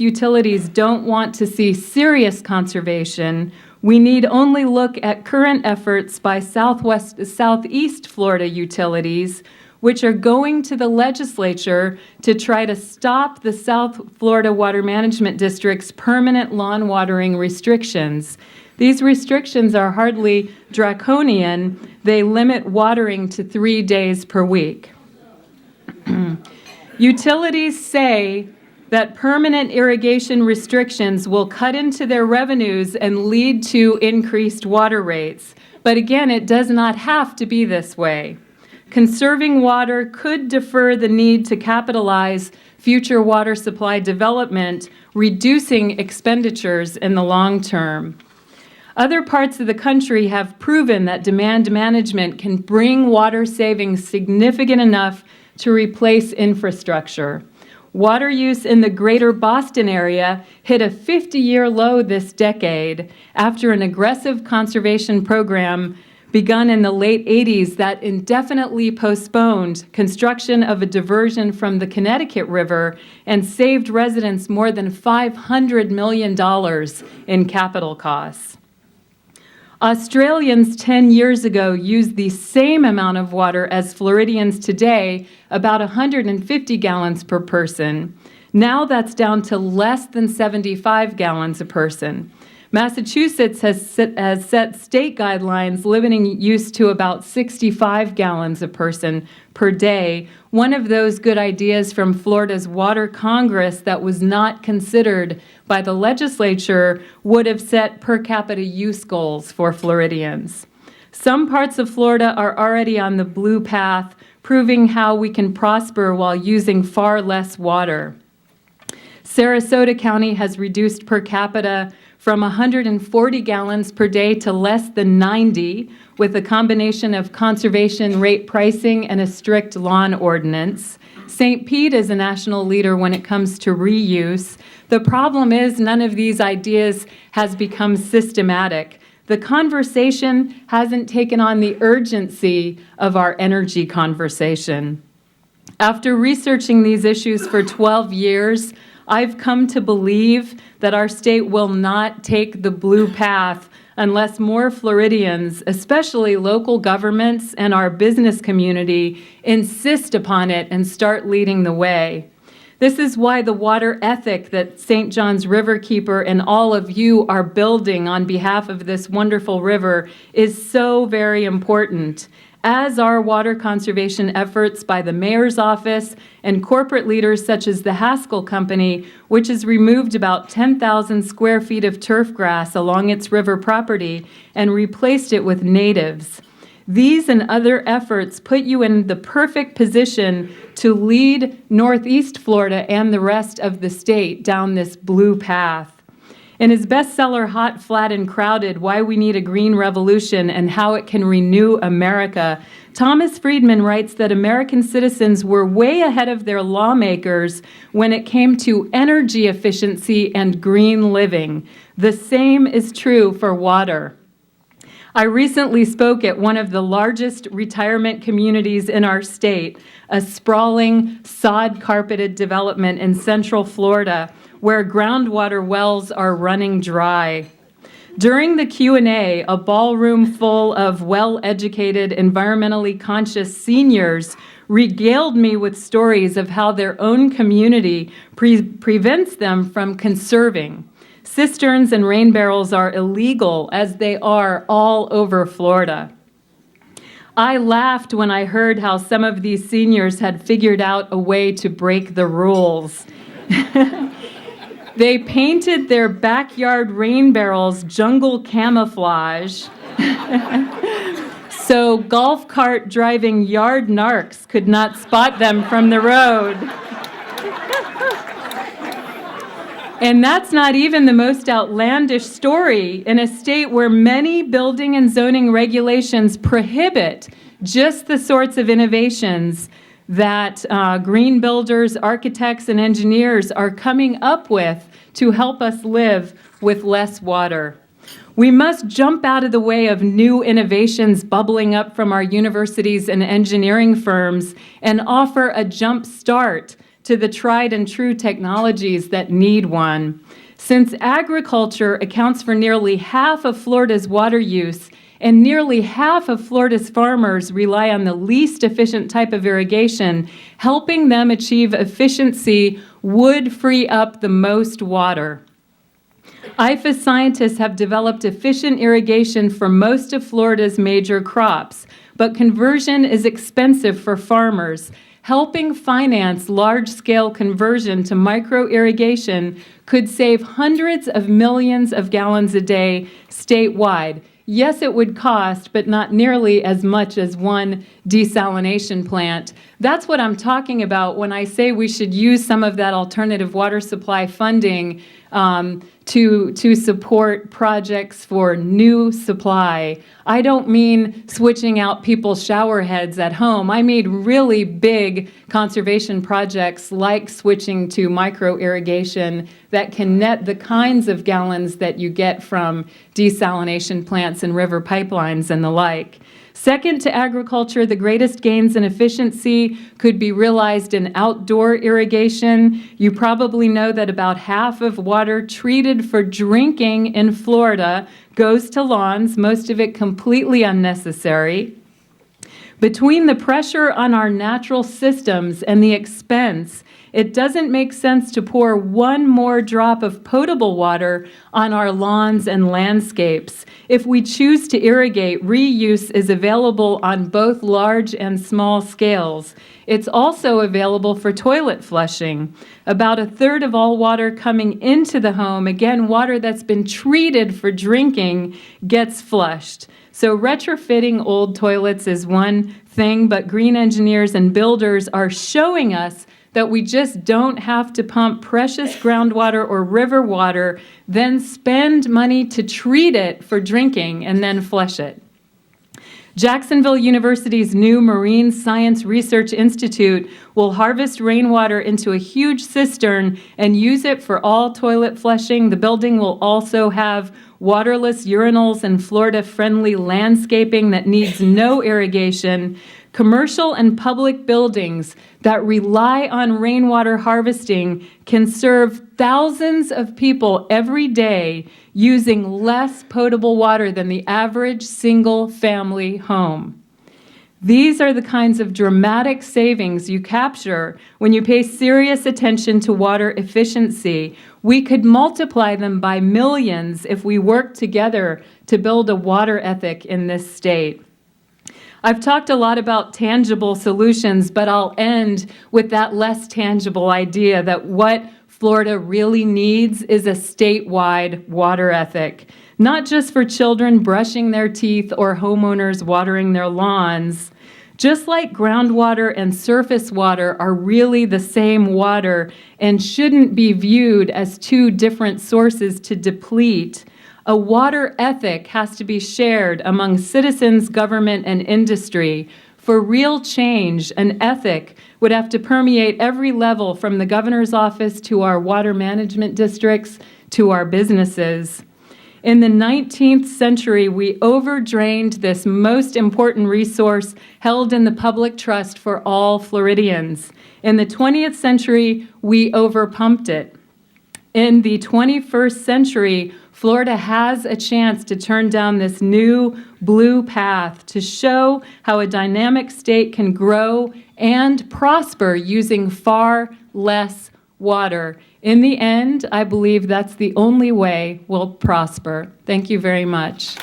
utilities don't want to see serious conservation, we need only look at current efforts by Southeast Florida utilities, which are going to the legislature to try to stop the South Florida Water Management District's permanent lawn watering restrictions. These restrictions are hardly draconian. They limit watering to 3 days per week. Utilities say that permanent irrigation restrictions will cut into their revenues and lead to increased water rates. But again, it does not have to be this way. Conserving water could defer the need to capitalize future water supply development, reducing expenditures in the long term. Other parts of the country have proven that demand management can bring water savings significant enough to replace infrastructure. Water use in the greater Boston area hit a 50-year low this decade after an aggressive conservation program begun in the late 80s that indefinitely postponed construction of a diversion from the Connecticut River and saved residents more than $500 million in capital costs. Australians 10 years ago used the same amount of water as Floridians today, about 150 gallons per person. Now that's down to less than 75 gallons a person. Massachusetts has set state guidelines limiting use to about 65 gallons a person per day, one of those good ideas from Florida's Water Congress that was not considered by the legislature would have set per capita use goals for Floridians. Some parts of Florida are already on the blue path, proving how we can prosper while using far less water. Sarasota County has reduced per capita from 140 gallons per day to less than 90, with a combination of conservation rate pricing and a strict lawn ordinance. St. Pete is a national leader when it comes to reuse. The problem is none of these ideas has become systematic. The conversation hasn't taken on the urgency of our energy conversation. After researching these issues for 12 years, I've come to believe that our state will not take the blue path unless more Floridians, especially local governments and our business community, insist upon it and start leading the way. This is why the water ethic that St. John's Riverkeeper and all of you are building on behalf of this wonderful river is so very important, as are water conservation efforts by the mayor's office and corporate leaders such as the Haskell Company, which has removed about 10,000 square feet of turf grass along its river property and replaced it with natives. These and other efforts put you in the perfect position to lead Northeast Florida and the rest of the state down this blue path. In his bestseller, Hot, Flat, and Crowded, Why We Need a Green Revolution and How It Can Renew America, Thomas Friedman writes that American citizens were way ahead of their lawmakers when it came to energy efficiency and green living. The same is true for water. I recently spoke at one of the largest retirement communities in our state, a sprawling, sod-carpeted development in Central Florida, where groundwater wells are running dry. During the Q&A, a ballroom full of well-educated, environmentally conscious seniors regaled me with stories of how their own community prevents them from conserving. Cisterns and rain barrels are illegal, as they are all over Florida. I laughed when I heard how some of these seniors had figured out a way to break the rules. They painted their backyard rain barrels jungle camouflage so golf cart driving yard narcs could not spot them from the road. And that's not even the most outlandish story. In a state where many building and zoning regulations prohibit just the sorts of innovations that green builders, architects, and engineers are coming up with to help us live with less water. We must jump out of the way of new innovations bubbling up from our universities and engineering firms and offer a jump start to the tried and true technologies that need one. Since agriculture accounts for nearly half of Florida's water use, and nearly half of Florida's farmers rely on the least efficient type of irrigation, helping them achieve efficiency would free up the most water. IFAS scientists have developed efficient irrigation for most of Florida's major crops, but conversion is expensive for farmers. Helping finance large-scale conversion to micro-irrigation could save hundreds of millions of gallons a day statewide. Yes, it would cost, but not nearly as much as one desalination plant. That's what I'm talking about when I say we should use some of that alternative water supply funding to support projects for new supply. I don't mean switching out people's shower heads at home. I mean really big conservation projects like switching to micro-irrigation that can net the kinds of gallons that you get from desalination plants and river pipelines and the like. Second to agriculture, the greatest gains in efficiency could be realized in outdoor irrigation. You probably know that about half of water treated for drinking in Florida goes to lawns, most of it completely unnecessary. Between the pressure on our natural systems and the expense, it doesn't make sense to pour one more drop of potable water on our lawns and landscapes. If we choose to irrigate, reuse is available on both large and small scales. It's also available for toilet flushing. About a third of all water coming into the home, again, water that's been treated for drinking, gets flushed. So retrofitting old toilets is one thing, but green engineers and builders are showing us that we just don't have to pump precious groundwater or river water, then spend money to treat it for drinking and then flush it. Jacksonville University's new Marine Science Research Institute will harvest rainwater into a huge cistern and use it for all toilet flushing. The building will also have waterless urinals and Florida-friendly landscaping that needs no irrigation. Commercial and public buildings that rely on rainwater harvesting can serve thousands of people every day using less potable water than the average single-family home. These are the kinds of dramatic savings you capture when you pay serious attention to water efficiency. We could multiply them by millions if we work together to build a water ethic in this state. I've talked a lot about tangible solutions, but I'll end with that less tangible idea that what Florida really needs is a statewide water ethic, not just for children brushing their teeth or homeowners watering their lawns. Just like groundwater and surface water are really the same water and shouldn't be viewed as two different sources to deplete, a water ethic has to be shared among citizens, government, and industry. For real change, an ethic would have to permeate every level from the governor's office to our water management districts to our businesses. In the 19th century, we overdrained this most important resource held in the public trust for all Floridians. In the 20th century, we overpumped it. In the 21st century, Florida has a chance to turn down this new blue path to show how a dynamic state can grow and prosper using far less water. In the end, I believe that's the only way we'll prosper. Thank you very much.